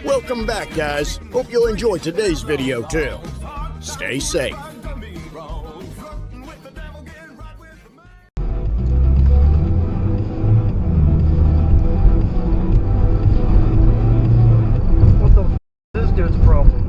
Welcome back, guys. Hope you'll enjoy today's video too. Stay safe. What the f is this dude's problem?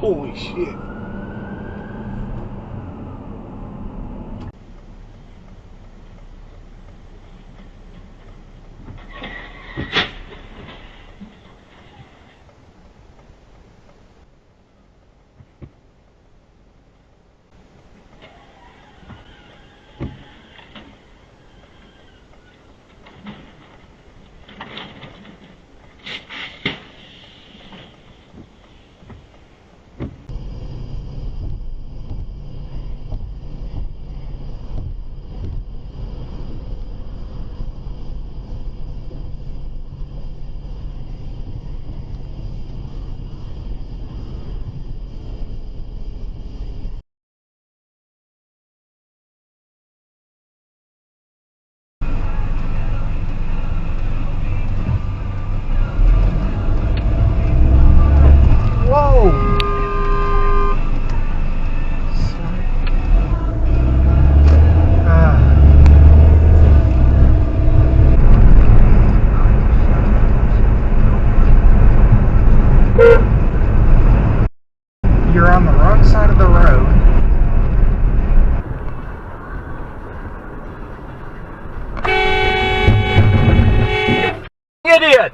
Holy shit. You're on the wrong side of the road. Idiot!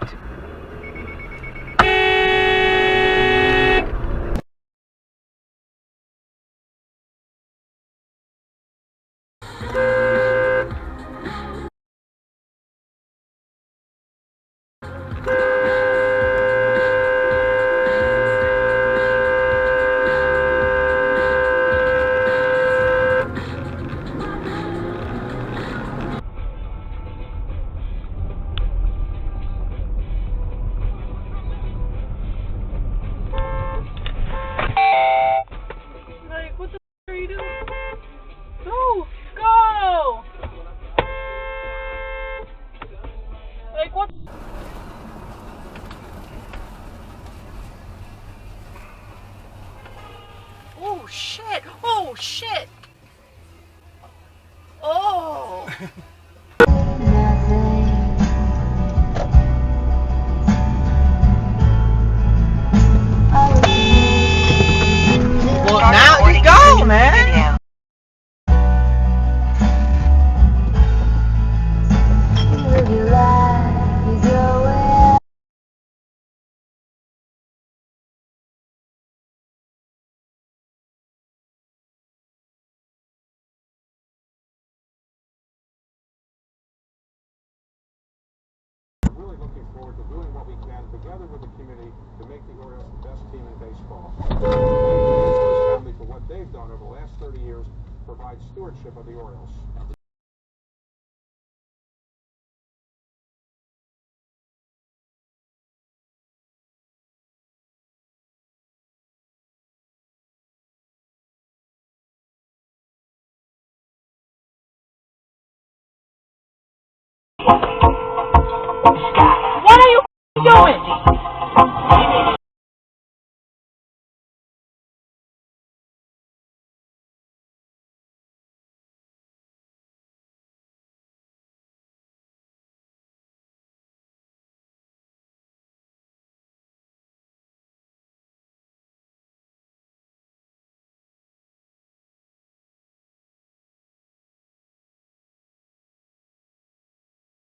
Oh shit! Oh shit! Oh! Well, now you go, man! Really looking forward to doing what we can together with the community to make the Orioles the best team in baseball. Thank the Angeles family for what they've done over the last 30 years to provide stewardship of the Orioles. What are you doing?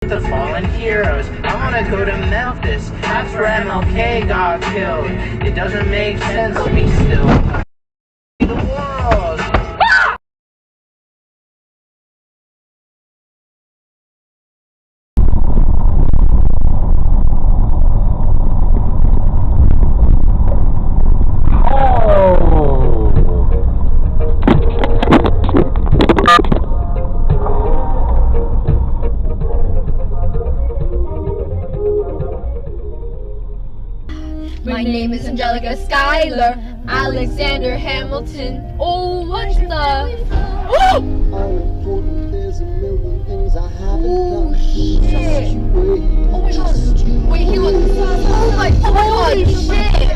The fallen heroes. I wanna go to Memphis. That's where MLK got killed. It doesn't make sense to me still. name is Angelica Schuyler Alexander Hamilton. Oh, what's the... Oh! Oh, shit. Oh my god. Wait, he looks... Oh my god, shit.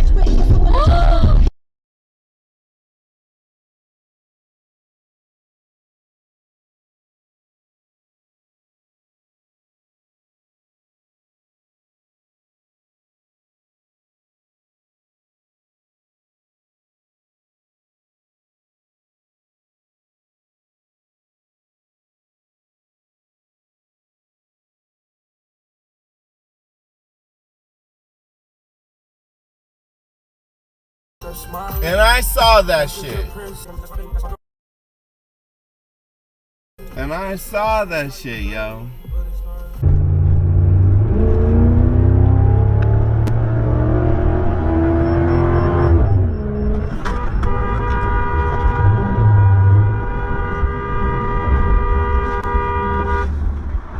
And I saw that shit. And I saw that shit, yo.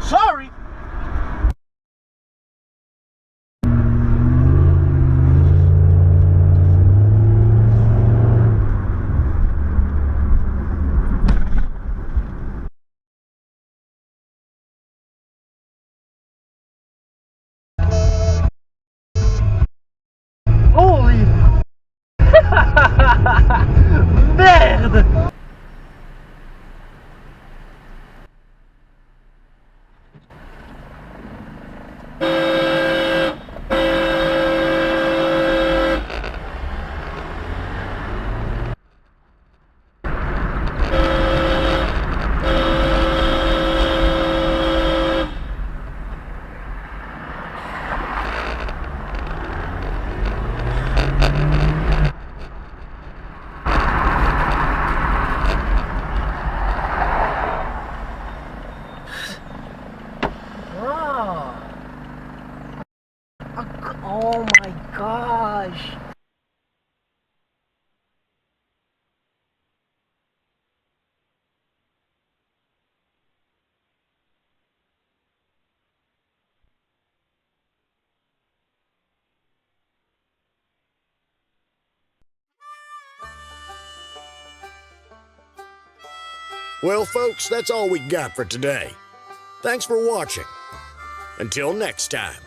Sorry. Holy merde. Oh my gosh. Well, folks, that's all we got for today. Thanks for watching. Until next time.